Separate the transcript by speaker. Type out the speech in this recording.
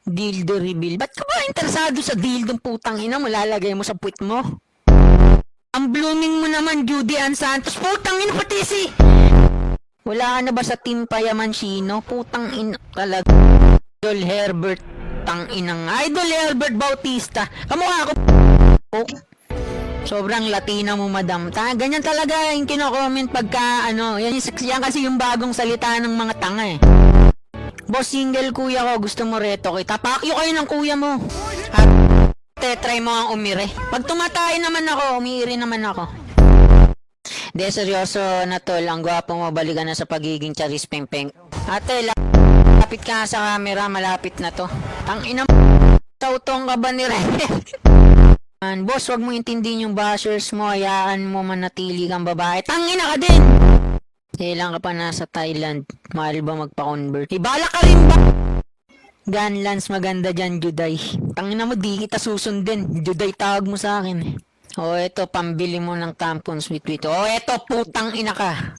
Speaker 1: Dildo reveal. Ba't ka ba interesado sa dildo putang ina mo? Lalagay mo sa puwit mo? Ang blooming mo naman, Judy Ann Santos. Putang ina pati si... Wala ka na ba sa Team Payamansino? Putang ina talaga. Idol Herbert. Tang inang Idol Herbert Bautista. Kamukha ko. Sobrang Latina mo, madam. Ganyan talaga yung kino-comment pagka ano. Yan kasi yung bagong salita ng mga tanga eh. Boss, single kuya ko. Gusto mo reto kita. Pakyo kayo ng kuya mo. At try mo ang umire. Pag tumatay naman ako, umiiri naman ako. De, seryoso na tol. Ang gwapo mo, balikan na sa pagiging charis peng-peng. Ate, lapit ka sa camera. Malapit na to. Tang ina mo. Sautong ka ba ni Ren? Boss, wag mo intindihin yung bashers mo. Hayaan mo manatili kang babae. Tangina ka din! Kailan ka pa nasa Thailand? Mahal ba magpa-convert? Ibala ka rin ba? Gunlance, maganda dyan, Juday. Tangina mo, di kita susundin. Juday, tawag mo sa akin. O, eto, pambili mo ng tampons with. O, eto, putang ina ka.